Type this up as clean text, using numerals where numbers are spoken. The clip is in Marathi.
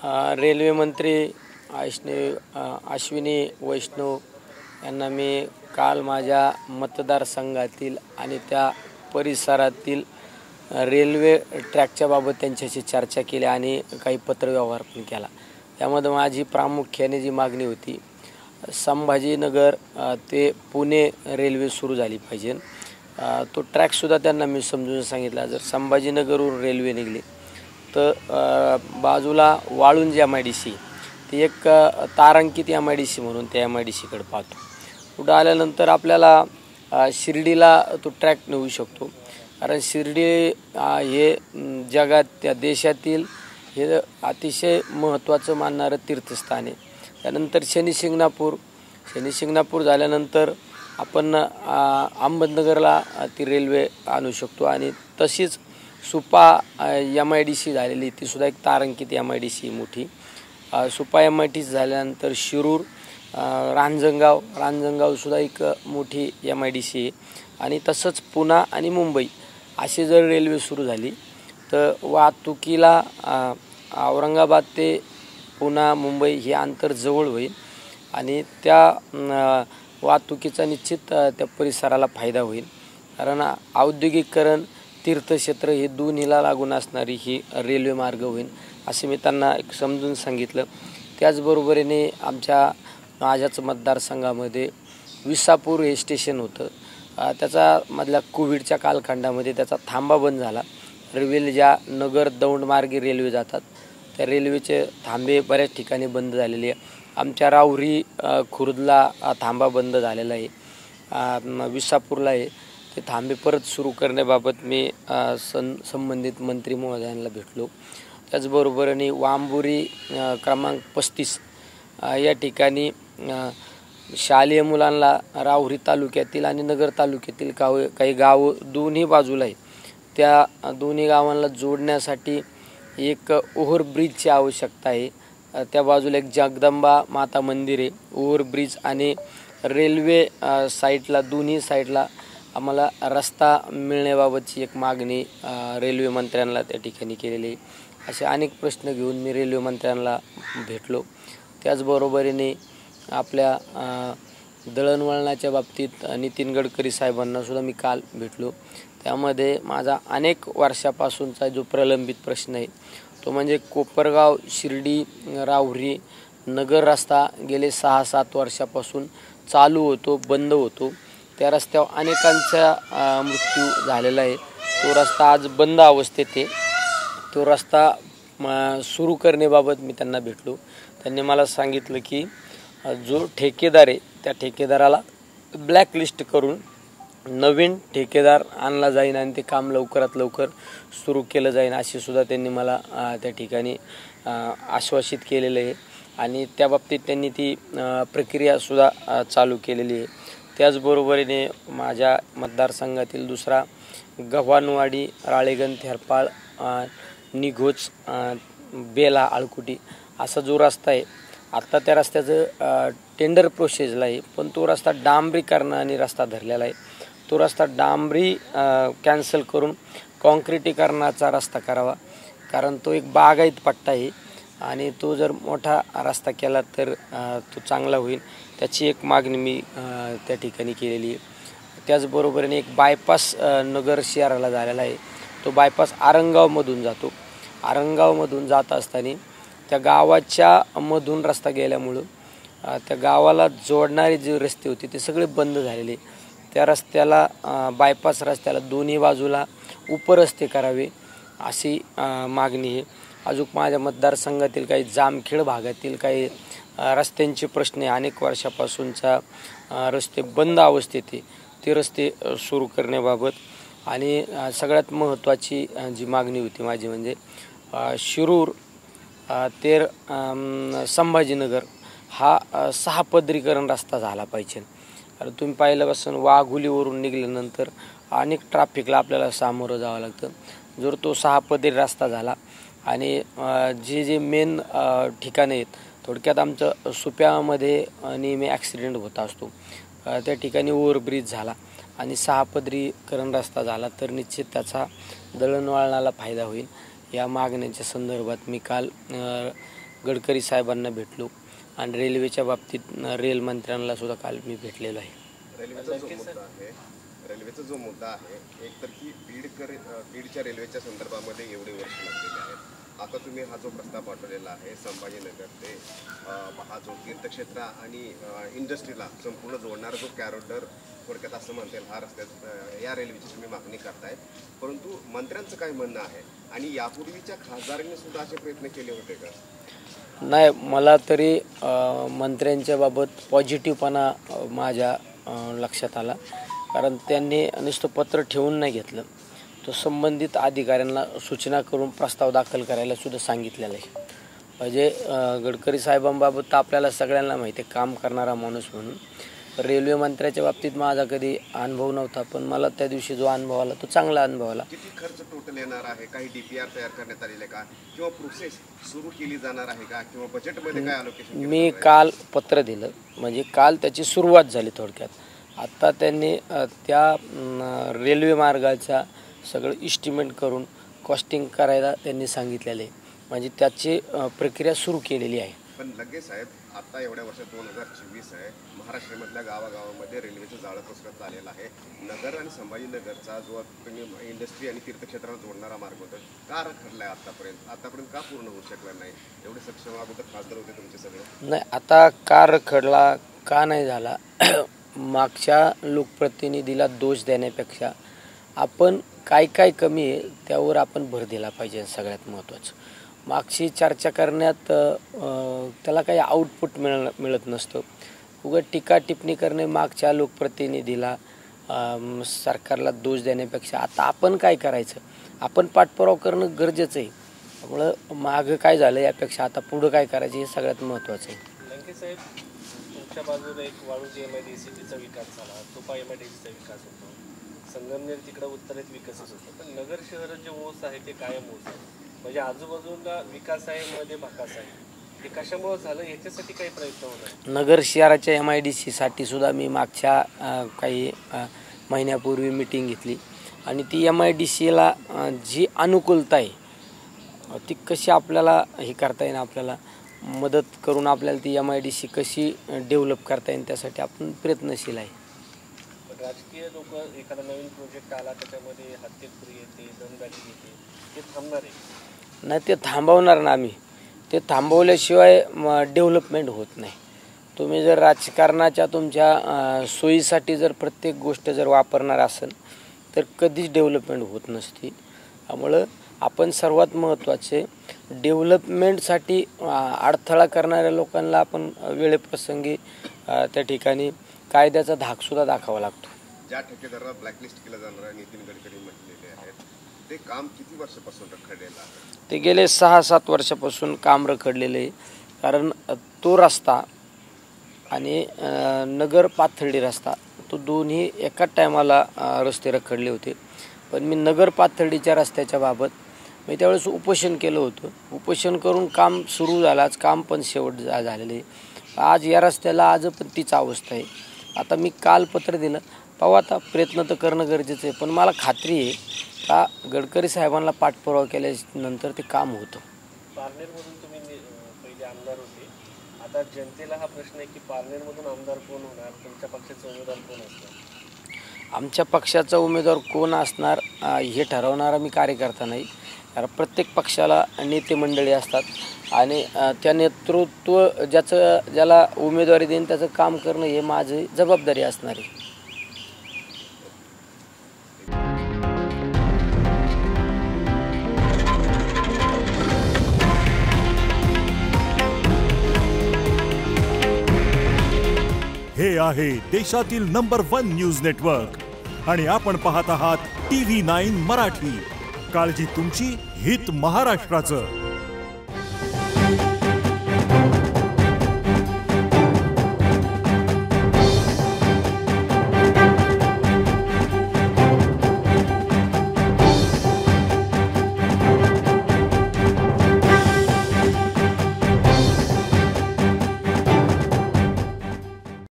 रेल्वे मंत्री अश्विनी वैष्णव यांना मी काल माझ्या मतदारसंघातील आणि त्या परिसरातील रेल्वे ट्रॅकच्या बाबत त्यांच्याशी चर्चा केली आणि काही पत्रव्यवहार पण केला। त्यामध्ये माझी प्रामुख्याने जी मागणी होती, संभाजीनगर ते पुणे रेल्वे सुरू झाली पाहिजे। तो ट्रॅकसुद्धा त्यांना मी समजून सांगितला। जर संभाजीनगरवरून रेल्वे निघली तर बाजूला वाळुंज MIDC ती एक तारांकित MIDC म्हणून त्या MIDCकडे पाहतो। पुढे आल्यानंतर आपल्याला शिर्डीला तो ट्रॅक नेऊ शकतो, कारण शिर्डी हे जगात त्या देशातील हे अतिशय महत्त्वाचं मानणारं तीर्थस्थान आहे। त्यानंतर शनी शिंगणापूर झाल्यानंतर आपण अहमदनगरला ती रेल्वे आणू शकतो आणि तशीच सुपा MIDC झालेली ती सुद्धा एक तारांकित MIDC मोठी। सुपा MIDC झाल्यानंतर शिरूर रांजणगाव सुद्धा एक मोठी MIDC आहे आणि तसंच पुणे आणि मुंबई अशी जर रेल्वे सुरू झाली तर वाहतुकीला औरंगाबाद ते पुणे मुंबई हे अंतर जवळ होईल आणि त्या वाहतुकीचा निश्चित त्या परिसराला फायदा होईल। कारण औद्योगिकीकरण तीर्थक्षेत्र हे दोन्हीला लागून असणारी ही रेल्वे मार्ग होईल असे मी त्यांना एक समजून सांगितलं। त्याचबरोबरीने माझ्याच मतदारसंघामध्ये विसापूर हे स्टेशन होतं, त्याचा मधल्या कोविडच्या कालखंडामध्ये त्याचा थांबा बंद झाला। रेल्वे ज्या नगर दौंड मार्गे रेल्वे जातात त्या रेल्वेचे थांबे बऱ्याच ठिकाणी बंद झालेले आहे। आमच्या राहुरी खुर्दला थांबा बंद झालेला आहे, विसापूरला आहे। ते थांबे परत सुरू करण्याबाबत मी संबंधित मंत्री महोदयांना भेटलो। त्याचबरोबरीने वांबुरी क्रमांक 35 या ठिकाणी शालेय मुलांना राहुरी तालुक्यातील आणि नगर तालुक्यातील काही गाव दोन्ही बाजूला आहे, त्या दोन्ही गावांना जोडण्यासाठी एक ओव्हरब्रिजची आवश्यकता आहे। त्या बाजूला एक जगदंबा माता मंदिर आहे, ओव्हरब्रिज आणि रेल्वे साईडला दोन्ही साईडला आम्हाला रस्ता मिळण्याबाबतची एक मागणी रेल्वे मंत्र्यांना त्या ठिकाणी केलेली आहे। असे अनेक प्रश्न घेऊन मी रेल्वे मंत्र्यांना भेटलो। त्याचबरोबरीने आपल्या दळणवळणाच्या बाबतीत नितीन गडकरी साहेबांना सुद्धा मी काल भेटलो। त्यामध्ये माझा अनेक वर्षापासूनचा जो प्रलंबित प्रश्न आहे तो म्हणजे कोपरगाव शिर्डी राहुरी नगर रस्ता गेले 6-7 वर्षापासून चालू होतो बंद होतो, त्या रस्त्यावर अनेकांचा मृत्यू झालेला आहे। तो रस्ता आज बंद अवस्थेत आहे। तो रस्ता सुरू करण्याबाबत मी त्यांना भेटलो। त्यांनी मला सांगितलं की जो ठेकेदार आहे त्या ठेकेदाराला ब्लॅकलिस्ट करून नवीन ठेकेदार आणला जाईल आणि ते काम लवकरात लवकर सुरू केलं जाईल अशी सुद्धा त्यांनी मला त्या ठिकाणी आश्वासित केलेलं आहे आणि त्या बाबतीत त्यांनी ती प्रक्रियासुद्धा चालू केलेली आहे। त्याचबरोबरीने माझ्या मतदारसंघातील दुसरा गव्हाणवाडी राळेगण थेरपाळ निघोज बेला आळकुटी असा जो रस्ता आहे, आत्ता त्या रस्त्याचं टेंडर प्रोसेसला आहे, पण तो रस्ता डांबरीकरणाने रस्ता धरलेला आहे। तो रस्ता डांबरी कॅन्सल करून काँक्रिटीकरणाचा रस्ता करावा, कारण तो एक बागायत पट्टा आहे आणि तो जर मोठा रस्ता केला तर तो चांगला होईल, त्याची एक मागणी मी त्या ठिकाणी केलेली आहे। त्याचबरोबरीने एक बायपास नगर शहराला झालेला आहे, तो बायपास आरंगावमधून जातो। आरंगावमधून जात असताना त्या गावाच्या मधून रस्ता गेल्यामुळं त्या गावाला जोडणारे जे रस्ते होते ते सगळे बंद झालेले। त्या रस्त्याला बायपास रस्त्याला दोन्ही बाजूला उपरस्ते करावे अशी मागणी आहे। अजून माझ्या मतदारसंघातील काही जामखेड भागातील काही रस्त्यांचे प्रश्न आहे, अनेक वर्षापासूनचा रस्ते बंद अवस्थेत आहे, ते रस्ते सुरू करण्याबाबत आणि सगळ्यात महत्त्वाची जी मागणी होती माझी म्हणजे शिरूर ते संभाजीनगर हा 6 पदरीकरण रस्ता झाला पाहिजे। कारण तुम्ही पाहिल्यापासून वाघुलीवरून निघाल्यानंतर अनेक ट्रॅफिकला आपल्याला सामोरं जावं लागतं। जर तो 6 पदरी रस्ता झाला आणि जे मेन ठिकाणे आहेत, थोडक्यात आमचं सुप्यामध्ये नेहमी ॲक्सिडेंट होत असतो, त्या ठिकाणी ओव्हरब्रिज झाला आणि 6 पदरीकरण रस्ता झाला तर निश्चित त्याचा दळणवळणाला फायदा होईल। या मागण्यांच्या संदर्भात मी काल गडकरी साहेबांना भेटलो आणि रेल्वेच्या बाबतीत रेल मंत्र्यांना सुद्धा काल मी भेटलेलो आहे. रेल्वेचा जो मुद्दा आहे एक तर की बीडच्या रेल्वेच्या संदर्भामध्ये एवढे वर्ष लागलेले आहेत. आता तुम्ही हा जो प्रस्ताव पाठवलेला आहे संभाजीनगर ते हा जो तीर्थक्षेत्र आणि इंडस्ट्रीला संपूर्ण जोडणारा जो कॅरिडॉर थोडक्यात असं म्हणता येईल हा रस्त्यात या रेल्वेची तुम्ही मागणी करताय, परंतु मंत्र्यांचं काय म्हणणं आहे आणि यापूर्वीच्या खासदारांनी सुद्धा असे प्रयत्न केले होते का? नाही, मला तरी मंत्र्यांच्या बाबत पॉझिटिव्हपणा माझ्या लक्षात आला, कारण त्यांनी नुसतं पत्र ठेवून नाही घेतलं, तो संबंधित अधिकाऱ्यांना सूचना करून प्रस्ताव दाखल करायला सुद्धा सांगितलेलं आहे. म्हणजे गडकरी साहेबांबाबत तर आपल्याला सगळ्यांना माहिती आहे, काम करणारा माणूस म्हणून. रेल्वे मंत्र्याच्या बाबतीत माझा कधी अनुभव नव्हता, पण मला त्या दिवशी जो अनुभव आला तो चांगला अनुभव आला. किती खर्च टोटल येणार आहे, काही DPR तयार करण्यात आलेले का किंवा प्रोसेस सुरू केली जाणार आहे का किंवा बजेटमध्ये काय अलोकेशन? मी काल पत्र दिलं, म्हणजे काल त्याची सुरुवात झाली थोडक्यात. आत्ता त्यांनी त्या रेल्वे मार्गाचा सगळं इस्टिमेट करून कॉस्टिंग करायला त्यांनी सांगितलेलं आहे, म्हणजे त्याची प्रक्रिया सुरू केलेली आहे. पण लगेच साहेब आता एवढ्या वर्षात 2024 आहे, महाराष्ट्रामधल्या गावागावामध्ये रेल्वेचं जाळं पसरत आलेलं आहे. नगर आणि संभाजीनगरचा जो इंडस्ट्री आणि तीर्थक्षेत्राला जोडणारा मार्ग होता का रखडलाय आतापर्यंत का पूर्ण होऊ शकला नाही? एवढे सक्षम अगोदर खासदार होते तुमचे सगळे. नाही, आता का रखडला का नाही झाला मागच्या लोकप्रतिनिधीला दोष देण्यापेक्षा आपण काय कमी आहे त्यावर आपण भर दिला पाहिजे. सगळ्यात महत्त्वाचं, मागची चर्चा करण्यात त्याला काही आउटपुट मिळत नसतं. उगाच टीका टिप्पणी करणे मागच्या लोकप्रतिनिधीला सरकारला दोष देण्यापेक्षा आता आपण काय करायचं, आपण पाठपुरावा करणं गरजेचं आहे. त्यामुळं मागं काय झालं यापेक्षा आता पुढं काय करायचं हे सगळ्यात महत्त्वाचं आहे. लंके साहेब, तुमच्या बाजूला एक वाळूजी MIDCचा विकास झाला, तोपा MIDCचा विकास होतो, संगमनेर तिकडे उत्तरेत विकसित होतो, पण नगर शहरात जे ओस आहे ते कायम ओस आहे. म्हणजे आजूबाजूला विकास आहे, मध्ये भाकास आहे. हे कशामुळे झालं याच्यासाठी काही प्रयत्न होणार? नगर शहराच्या MIDCसाठी सुद्धा मी मागच्या काही महिन्यापूर्वी मीटिंग घेतली आणि ती MIDCला जी अनुकूलता आहे ती कशी आपल्याला हे करता येईल, आपल्याला मदत करून आपल्याला ती MIDC कशी डेव्हलप करता येईल त्यासाठी आपण प्रयत्नशील आहे. राजकीय लोक एखादा नवीन प्रोजेक्ट आला त्याच्यामध्ये हत्येखोरी येते, दमदाटी येते, ते थांबणार आहे? नाही, ते थांबवणार ना आम्ही. ते थांबवल्याशिवाय डेव्हलपमेंट होत नाही. तुम्ही जर राजकारणाच्या तुमच्या सोयीसाठी जर प्रत्येक गोष्ट जर वापरणार असेल तर कधीच डेव्हलपमेंट होत नसते. त्यामुळं आपण सर्वात महत्त्वाचे डेव्हलपमेंटसाठी अडथळा करणाऱ्या लोकांना आपण वेळेप्रसंगी त्या ठिकाणी कायद्याचा धाकसुद्धा दाखवावा लागतो. ज्या ठेकेदाराला ब्लॅकलिस्ट केलं जाणार आहे नितीन गडकरी म्हटलेले आहेत, ते काम किती वर्षापासून रखडलेलं आहे? ते गेले 6-7 वर्षापासून काम रखडलेलं आहे. कारण तो रस्ता आणि नगर पाथर्डी रस्ता तो दोन्ही एकाच टायमाला रस्ते रखडले होते. पण मी नगर पाथर्डीच्या रस्त्याच्या बाबत मी त्यावेळेस उपोषण केलं होतं. उपोषण करून काम सुरू झालं, आज काम पण शेवट झालेलं आहे. आज या रस्त्याला आज पण तीच अवस्था आहे. आता मी काल पत्र दिलं, पाहू आता प्रयत्न तर करणं गरजेचं आहे, पण मला खात्री आहे का गडकरी साहेबांना पाठपुरावा केल्यानंतर ते काम होतं. पारनेरमधून तुम्ही पहिले आमदार होते, आता जनतेला हा प्रश्न आहे की पारनेरमधून आमदार कोण होणार, तुमच्या पक्षाचा उमेदवार कोण असणार? आमच्या पक्षाचा उमेदवार कोण असणार हे ठरवणारा मी कार्यकर्ता नाही. कारण प्रत्येक पक्षाला नेते मंडळी असतात आणि त्या नेतृत्व ज्याला उमेदवारी देईन त्याचं काम करणं हे माझी जबाबदारी असणार आहे. हे आहे देशातील नंबर 1 न्यूज नेटवर्क आणि आपण पाहत आहात TV9 मराठी. काळजी तुमची, हित महाराष्ट्राचं.